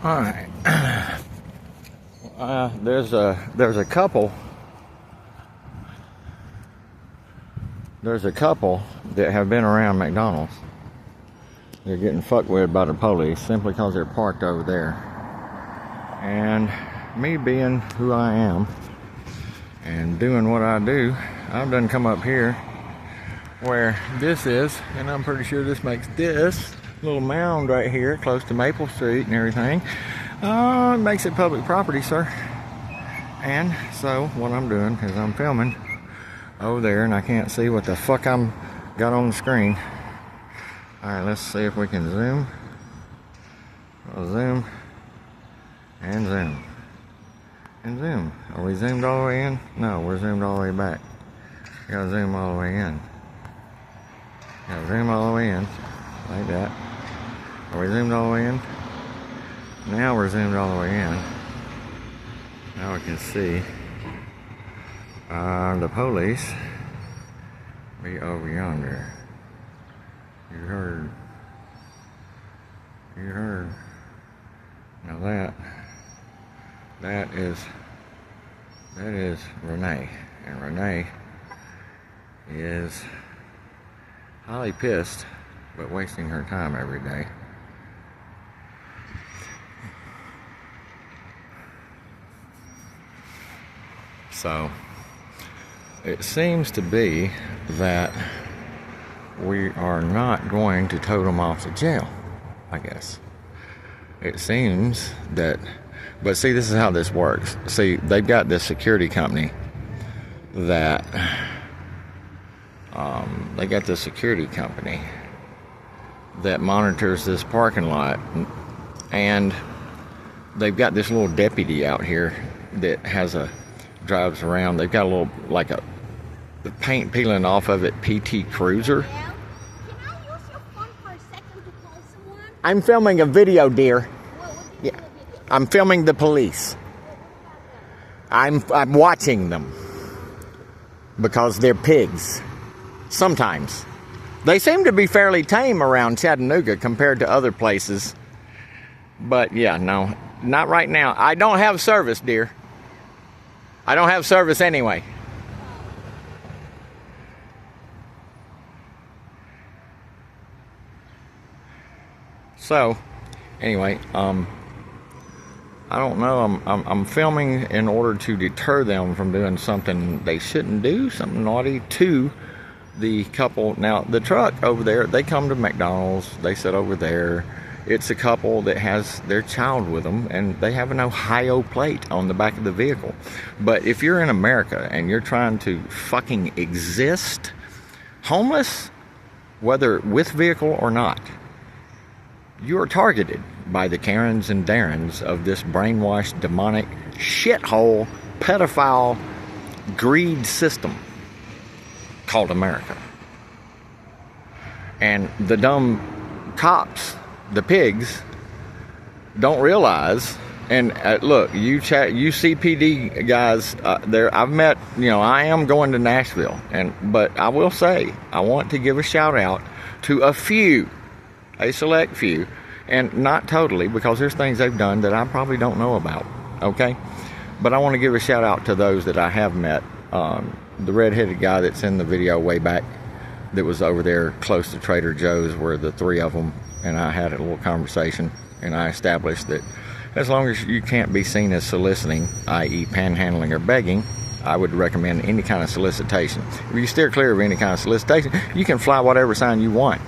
All right. There's a couple. There's a couple that have been around McDonald's. They're getting fucked with by the police simply because they're parked over there. And me being who I am and doing what I do, I've done come up here where this is, and I'm pretty sure this makes this little mound right here close to Maple Street and everything. It makes it public property, sir. And so what I'm doing is I'm filming over there, and I can't see what the fuck I'm got on the screen. Alright, let's see if we can zoom. Zoom and zoom and zoom. Are we zoomed all the way in? No, we're zoomed all the way back. You gotta zoom all the way in. You gotta zoom all the way in like that. Are we zoomed all the way in? Now we're zoomed all the way in. Now we can see the police be over yonder. You heard. Now that is Renee, and Renee is highly pissed, but wasting her time every day. So it seems to be that we are not going to tow them off to jail, I guess. It seems that, but see, this is how this works. See, they've got this security company that, monitors this parking lot, and they've got this little deputy out here that drives around. They've got a little, the paint peeling off of it, PT Cruiser. Can I use your phone for a second to call someone? I'm filming a video, dear. Yeah. I'm filming the police. I'm watching them because they're pigs. Sometimes. They seem to be fairly tame around Chattanooga compared to other places. But yeah, no, not right now. I don't have service, dear. I don't have service anyway. So, anyway, I don't know. I'm filming in order to deter them from doing something they shouldn't do, something naughty to the couple. Now, the truck over there, they come to McDonald's. They sit over there. It's a couple that has their child with them, and they have an Ohio plate on the back of the vehicle. But if you're in America and you're trying to fucking exist, homeless, whether with vehicle or not, you are targeted by the Karens and Darrens of this brainwashed, demonic, shithole, pedophile, greed system called America. And the dumb cops, the pigs, don't realize. And look, you CPD guys there, I've met, I am going to Nashville, but I will say, I want to give a shout out to a select few, and not totally, because there's things they've done that I probably don't know about, okay? But I want to give a shout out to those that I have met. The red-headed guy that's in the video way back, that was over there close to Trader Joe's, where the three of them and I had a little conversation, and I established that as long as you can't be seen as soliciting, i.e. panhandling or begging, I would recommend any kind of solicitation. If you steer clear of any kind of solicitation, you can fly whatever sign you want,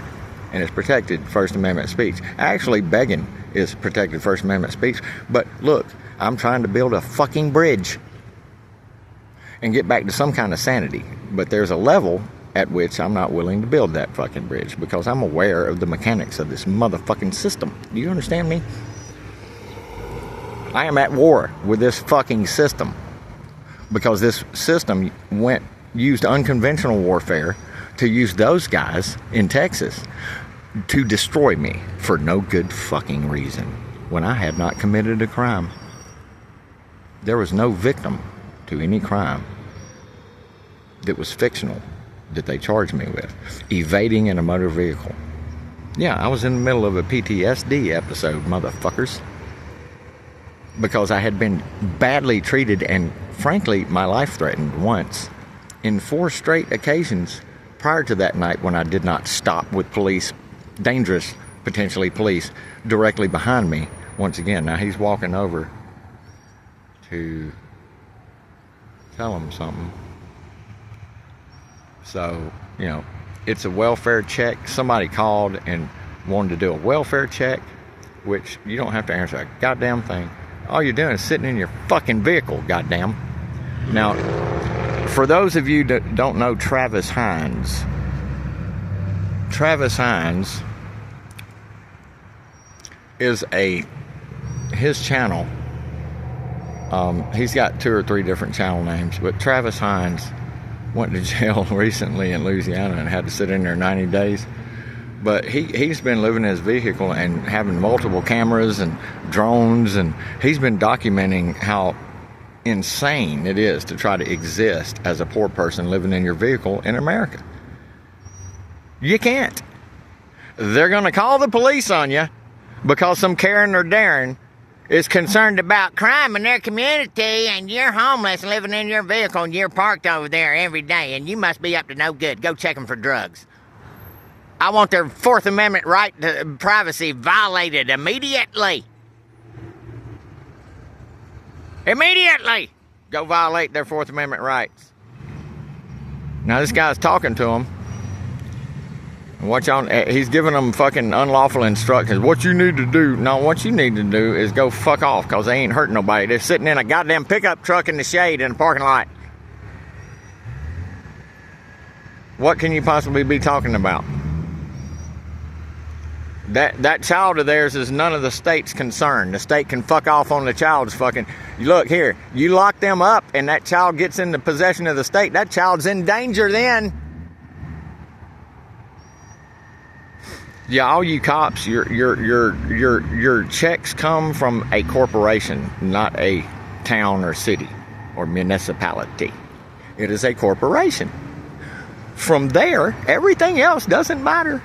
and it's protected First Amendment speech. Actually, begging is protected First Amendment speech. But look, I'm trying to build a fucking bridge and get back to some kind of sanity. But there's a level at which I'm not willing to build that fucking bridge, because I'm aware of the mechanics of this motherfucking system. Do you understand me? I am at war with this fucking system, because this system used unconventional warfare to use those guys in Texas to destroy me for no good fucking reason, when I had not committed a crime. There was no victim to any crime that was fictional that they charged me with. Evading in a motor vehicle. Yeah, I was in the middle of a PTSD episode, motherfuckers. because I had been badly treated and, frankly, my life threatened once in 4 straight occasions prior to that night when I did not stop with police, dangerous, potentially police, directly behind me once again. Now he's walking over to tell him something. So, you know, it's a welfare check. Somebody called and wanted to do a welfare check, which you don't have to answer a goddamn thing. All you're doing is sitting in your fucking vehicle, goddamn. Now, for those of you that don't know Travis Hines is his channel. He's got 2 or 3 different channel names, but Travis Hines went to jail recently in Louisiana and had to sit in there 90 days. But he's been living in his vehicle and having multiple cameras and drones, and he's been documenting how insane it is to try to exist as a poor person living in your vehicle in America. You can't. They're going to call the police on you because some Karen or Darren is concerned about crime in their community, and you're homeless living in your vehicle and you're parked over there every day and you must be up to no good. Go check them for drugs. I want their 4th Amendment right to privacy violated immediately. Immediately! Go violate their 4th Amendment rights. Now this guy's talking to them. And what y'all, he's giving them fucking unlawful instructions. What you need to do, no, what you need to do is go fuck off, because they ain't hurting nobody. They're sitting in a goddamn pickup truck in the shade in a parking lot. What can you possibly be talking about? That child of theirs is none of the state's concern. The state can fuck off on the child's fucking... Look here, you lock them up and that child gets into possession of the state, that child's in danger then. Yeah, all you cops, your checks come from a corporation, not a town or city or municipality. It is a corporation. From there, everything else doesn't matter.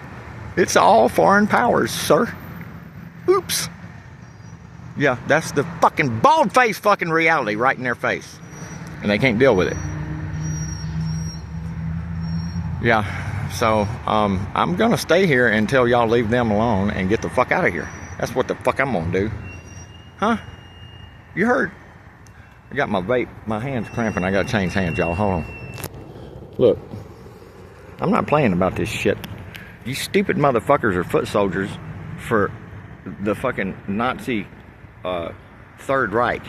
It's all foreign powers, sir. Oops. Yeah, that's the fucking bald-faced fucking reality right in their face. And they can't deal with it. Yeah, so I'm going to stay here until y'all leave them alone and get the fuck out of here. That's what the fuck I'm going to do. Huh? You heard? I got my vape. My hand's cramping. I got to change hands, y'all. Hold on. Look. I'm not playing about this shit. You stupid motherfuckers are foot soldiers for the fucking Nazi Third Reich.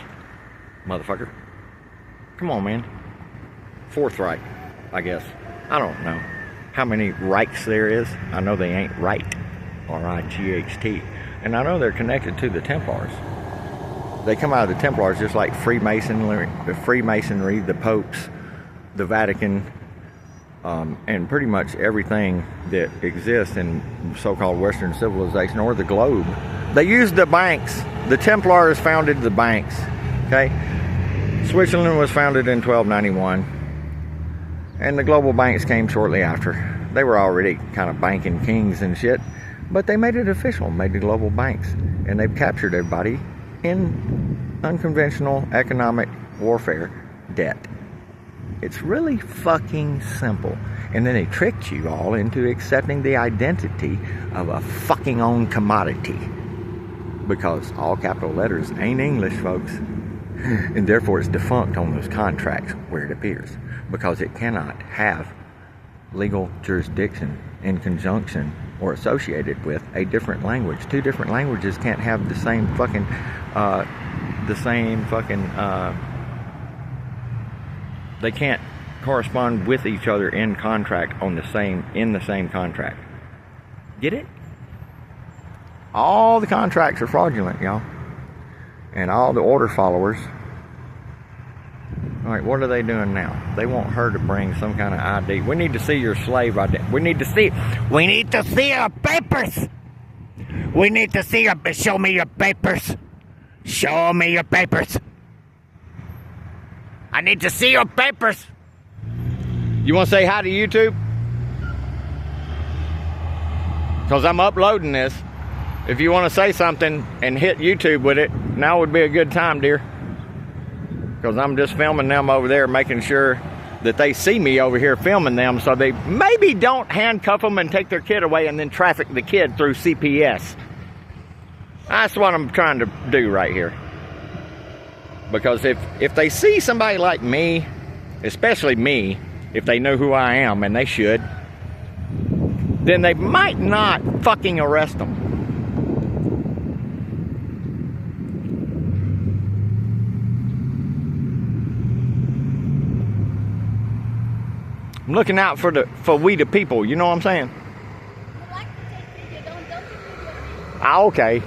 Motherfucker. Come on, man. Fourth Reich, I guess. I don't know how many Reichs there is. I know they ain't right. R-I-G-H-T. And I know they're connected to the Templars. They come out of the Templars just like Freemasonry, the popes, the Vatican, and pretty much everything that exists in so-called Western civilization or the globe. They used the banks. The Templars founded the banks. Okay? Switzerland was founded in 1291, and the global banks came shortly after. They were already kind of banking kings and shit, but they made it official, made the global banks, and they've captured everybody in unconventional economic warfare debt. It's really fucking simple. And then they tricked you all into accepting the identity of a fucking own commodity. Because all capital letters ain't English, folks. And therefore it's defunct on those contracts where it appears. Because it cannot have legal jurisdiction in conjunction or associated with a different language. 2 different languages can't have the same fucking... they can't correspond with each other in contract in the same contract. Get it? All the contracts are fraudulent, y'all. And all the order followers. Alright, what are they doing now? They want her to bring some kind of ID. We need to see your slave ID. We need to see your papers. We need to see show me your papers. Show me your papers. I need to see your papers. You want to say hi to YouTube? Because I'm uploading this. If you want to say something and hit YouTube with it, now would be a good time, dear. Because I'm just filming them over there, making sure that they see me over here filming them, so they maybe don't handcuff them and take their kid away and then traffic the kid through CPS. That's what I'm trying to do right here. Because if they see somebody like me, especially me, if they know who I am, and they should, then they might not fucking arrest them. I'm looking out for we the people, you know what I'm saying? You like to take video, don't take video of me. Ah, okay.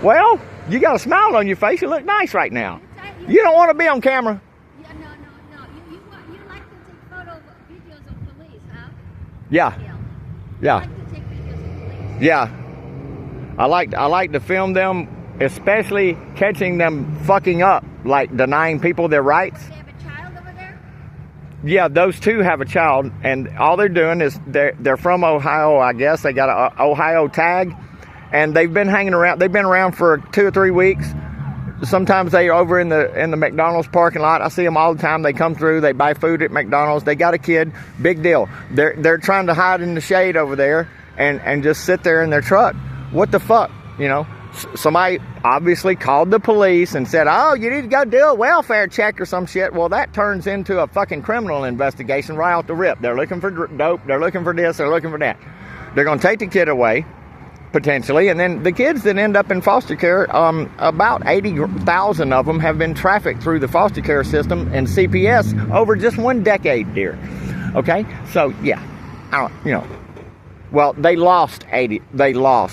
Well, you got a smile on your face. You look nice right now. You You don't want to be on camera. Yeah, no. You like to take photos, videos of police, huh? Yeah. You Yeah. like to take videos of police. Yeah. I like to film them, especially catching them fucking up, like denying people their rights. They have a child over there? Yeah, those two have a child, and all they're doing is they're from Ohio, I guess. They got a Ohio tag, and they've been hanging around. They've been around for 2 or 3 weeks. Sometimes they're over in the McDonald's parking lot. I see them all the time. They come through. They buy food at McDonald's. They got a kid. Big deal. They're trying to hide in the shade over there and just sit there in their truck. What the fuck, you know? Somebody obviously called the police and said, oh, you need to go do a welfare check or some shit. Well, that turns into a fucking criminal investigation right off the rip. They're looking for dope. They're looking for this. They're looking for that. They're going to take the kid away, potentially, and then the kids that end up in foster care, about 80,000 of them have been trafficked through the foster care system and CPS over just 1 decade, dear. Okay? So, yeah. Well, they lost,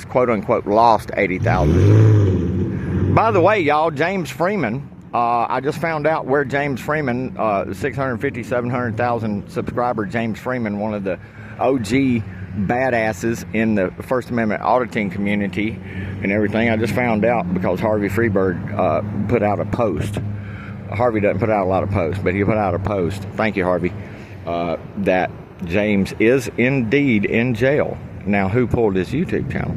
quote unquote, lost 80,000. By the way, y'all, James Freeman, I just found out where James Freeman, 650, 700,000 subscriber James Freeman, one of the OG badasses in the First Amendment auditing community and everything. I just found out because Harvey Freeberg put out a post. Harvey doesn't put out a lot of posts, but he put out a post. Thank you, Harvey. That James is indeed in jail. Now, who pulled his YouTube channel?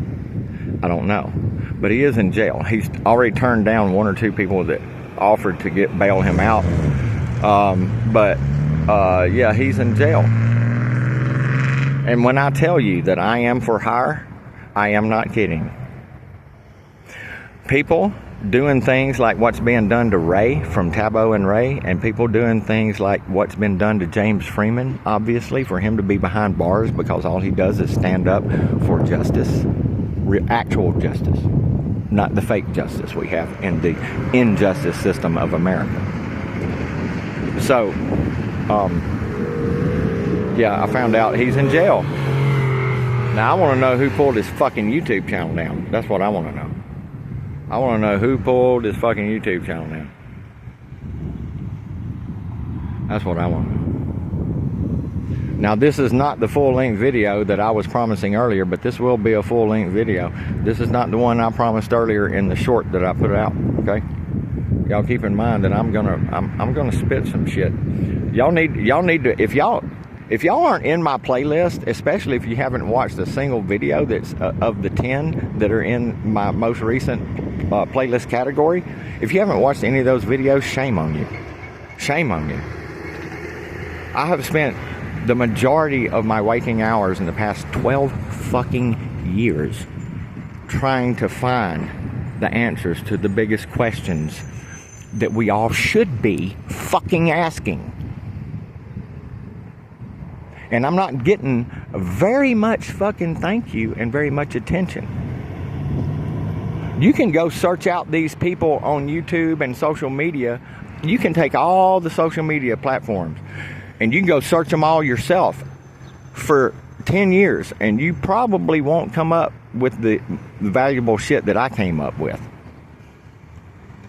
I don't know. But he is in jail. He's already turned down 1 or 2 people that offered to bail him out. Yeah, he's in jail. And when I tell you that I am for hire, I am not kidding. People doing things like what's being done to Ray from Tabo and Ray, and people doing things like what's been done to James Freeman, obviously, for him to be behind bars because all he does is stand up for justice, actual justice, not the fake justice we have in the injustice system of America. So, yeah, I found out he's in jail. Now, I want to know who pulled his fucking YouTube channel down. That's what I want to know. I want to know who pulled his fucking YouTube channel down. That's what I want to know. Now, this is not the full-length video that I was promising earlier, but this will be a full-length video. This is not the one I promised earlier in the short that I put out, okay? Y'all keep in mind that I'm gonna spit some shit. Y'all need to, if y'all aren't in my playlist, especially if you haven't watched a single video that's of the 10 that are in my most recent playlist category, if you haven't watched any of those videos, shame on you. Shame on you. I have spent the majority of my waking hours in the past 12 fucking years trying to find the answers to the biggest questions that we all should be fucking asking. And I'm not getting very much fucking thank you and very much attention. You can go search out these people on YouTube and social media. You can take all the social media platforms and you can go search them all yourself for 10 years. And you probably won't come up with the valuable shit that I came up with.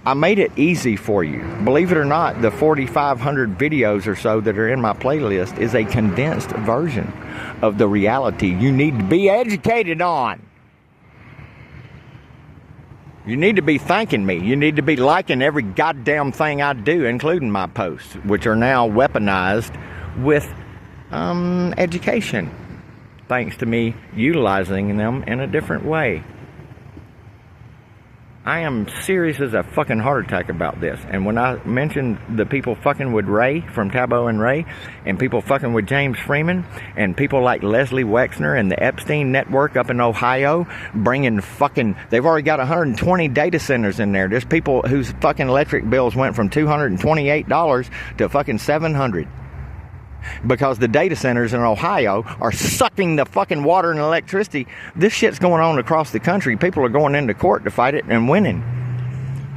I made it easy for you. Believe it or not, the 4,500 videos or so that are in my playlist is a condensed version of the reality you need to be educated on. You need to be thanking me. You need to be liking every goddamn thing I do, including my posts, which are now weaponized with education, thanks to me utilizing them in a different way. I am serious as a fucking heart attack about this. And when I mentioned the people fucking with Ray from Tabo and Ray, and people fucking with James Freeman, and people like Leslie Wexner and the Epstein Network up in Ohio, bringing fucking, they've already got 120 data centers in there. There's people whose fucking electric bills went from $228 to fucking $700. Because the data centers in Ohio are sucking the fucking water and electricity. This shit's going on across the country. People are going into court to fight it and winning.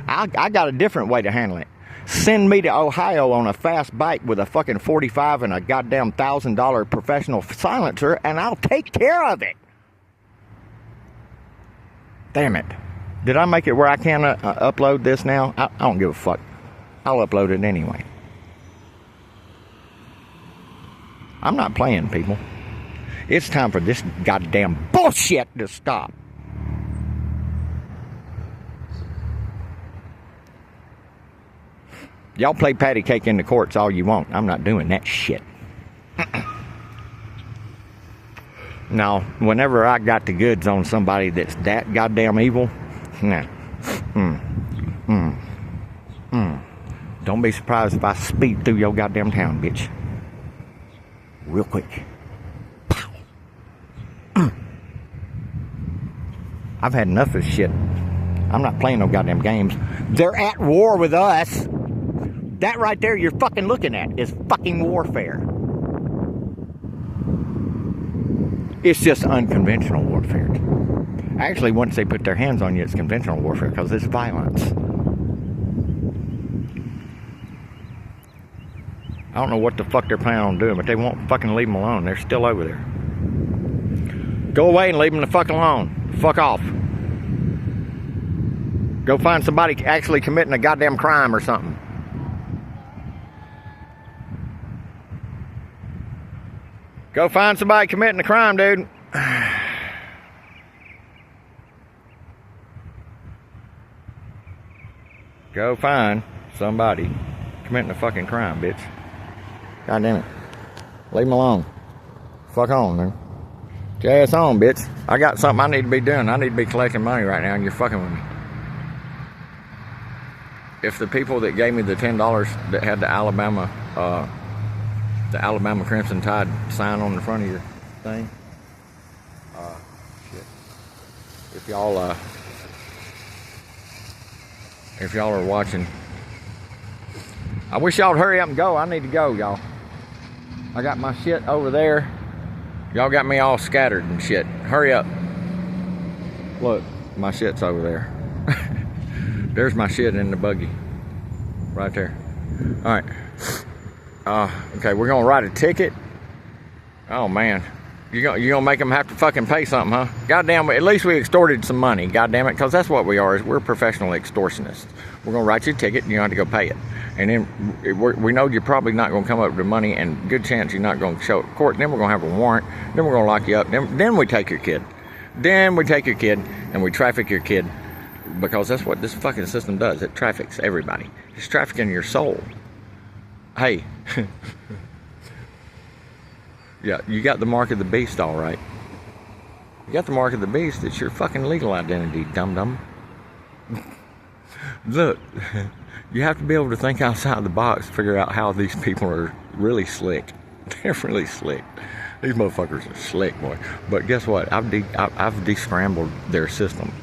I got a different way to handle it. Send me to Ohio on a fast bike with a fucking 45 and a goddamn $1,000 professional silencer, and I'll take care of it. Damn it. Did I make it where I can upload this now? I don't give a fuck. I'll upload it anyway. I'm not playing, people. It's time for this goddamn bullshit to stop. Y'all play patty cake in the courts all you want. I'm not doing that shit. Now, whenever I got the goods on somebody that's that goddamn evil, nah. Don't be surprised if I speed through your goddamn town, bitch. Real quick. Pow. I've had enough of this shit. I'm not playing no goddamn games. They're at war with us. That right there you're fucking looking at is fucking warfare. It's just unconventional warfare. Actually, once they put their hands on you, it's conventional warfare because it's violence. I don't know what the fuck they're planning on doing, but they won't fucking leave them alone. They're still over there. Go away and leave them the fuck alone. Fuck off. Go find somebody actually committing a goddamn crime or something. Go find somebody committing a crime, dude. Go find somebody committing a fucking crime, bitch. God damn it. Leave me alone. Fuck on, man. Get your ass on, bitch. I got something I need to be doing. I need to be collecting money right now, and you're fucking with me. If the people that gave me the $10 that had the Alabama Crimson Tide sign on the front of your thing, shit. If y'all are watching, I wish y'all would hurry up and go. I need to go, y'all. I got my shit over there. Y'all got me all scattered and shit. Hurry up. Look, my shit's over there. There's my shit in the buggy. Right there. Alright. Okay, we're gonna write a ticket. Oh man. You gonna make them have to fucking pay something, huh? Goddamn, at least we extorted some money. Goddamn it, because that's what we are. Is we're professional extortionists. We're gonna write you a ticket and you have to go pay it. And then we know you're probably not going to come up with the money, and good chance you're not going to show up at court. Then we're going to have a warrant. Then we're going to lock you up. Then we take your kid. Then we take your kid and we traffic your kid, because that's what this fucking system does. It traffics everybody. It's trafficking your soul. Hey, yeah, you got the mark of the beast, all right. You got the mark of the beast. It's your fucking legal identity, dum-dum. Look. You have to be able to think outside the box to figure out how these people are really slick. They're really slick. These motherfuckers are slick, boy. But guess what? I've descrambled their system.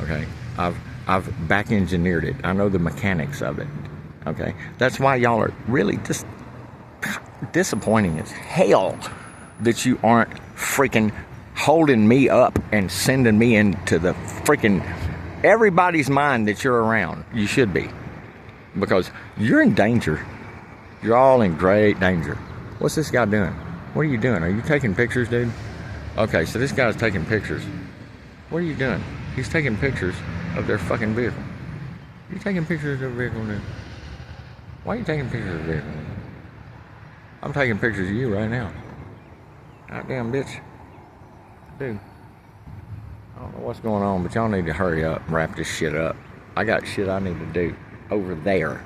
Okay, I've back engineered it. I know the mechanics of it. Okay, that's why y'all are really just disappointing as hell that you aren't freaking holding me up and sending me into the freaking everybody's mind that you're around. You should be. Because you're in danger. You're all in great danger. What's this guy doing? What are you doing? Are you taking pictures, dude? Okay, so this guy's taking pictures. What are you doing? He's taking pictures of their fucking vehicle. You taking pictures of their vehicle, dude? Why are you taking pictures of their vehicle? I'm taking pictures of you right now. Goddamn bitch. Dude. I don't know what's going on, but y'all need to hurry up and wrap this shit up. I got shit I need to do over there.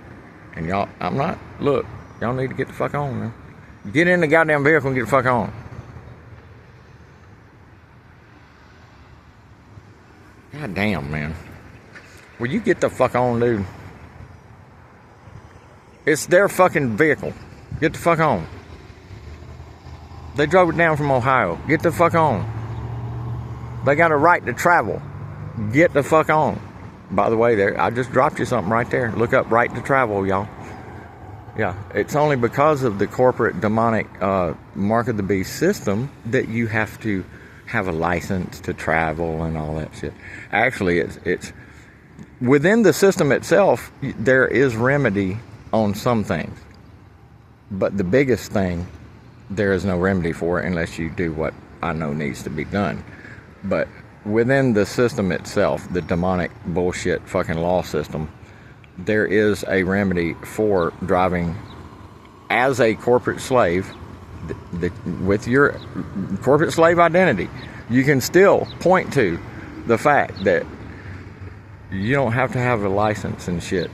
And y'all, look, y'all need to get the fuck on, man. Get in the goddamn vehicle and get the fuck on. God damn, man. Will you get the fuck on, dude? It's their fucking vehicle. Get the fuck on. They drove it down from Ohio. Get the fuck on. They got a right to travel. Get the fuck on. By the way, there, I just dropped you something right there. Look up right to travel, y'all. Yeah, it's only because of the corporate demonic mark of the beast system that you have to have a license to travel and all that shit. Actually, it's within the system itself, there is remedy on some things. But the biggest thing, there is no remedy for it unless you do what I know needs to be done. But within the system itself, the demonic bullshit fucking law system, there is a remedy for driving as a corporate slave with your corporate slave identity. You can still point to the fact that you don't have to have a license and shit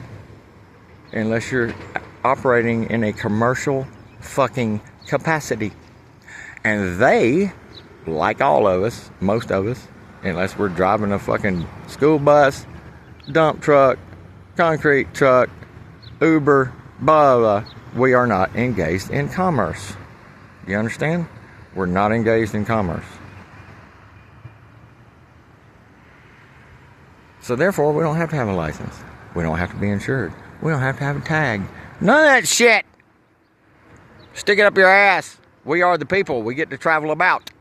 unless you're operating in a commercial fucking capacity. And they, like all of us, most of us, unless we're driving a fucking school bus, dump truck, concrete truck, Uber, blah, blah, we are not engaged in commerce. You understand? We're not engaged in commerce. So therefore, we don't have to have a license. We don't have to be insured. We don't have to have a tag. None of that shit. Stick it up your ass. We are the people. We get to travel about.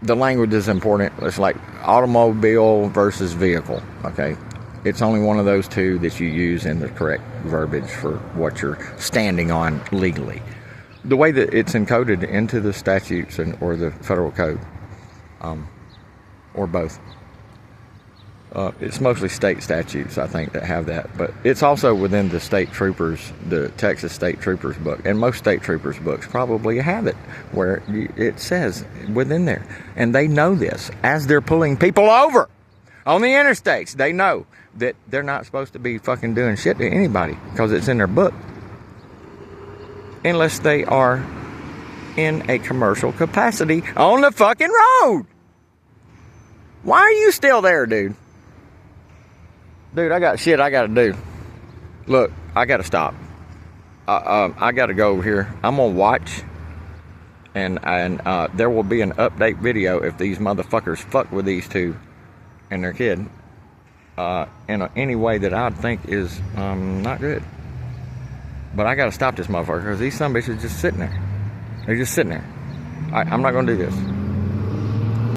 The language is important. It's like automobile versus vehicle, okay? It's only one of those two that you use in the correct verbiage for what you're standing on legally. The way that it's encoded into the statutes or the federal code, or both. It's mostly state statutes, I think, that have that. But it's also within the state troopers, the Texas State Troopers book. And most state troopers books probably have it where it says within there. And they know this. As they're pulling people over on the interstates, they know that they're not supposed to be fucking doing shit to anybody because it's in their book. Unless they are in a commercial capacity on the fucking road. Why are you still there, dude? Dude, I got shit I gotta do. Look, I gotta stop. I gotta go over here. I'm gonna watch, and there will be an update video if these motherfuckers fuck with these two and their kid in any way that I think is not good. But I gotta stop this motherfucker because these son bitches just sitting there. They're just sitting there. I'm not gonna do this.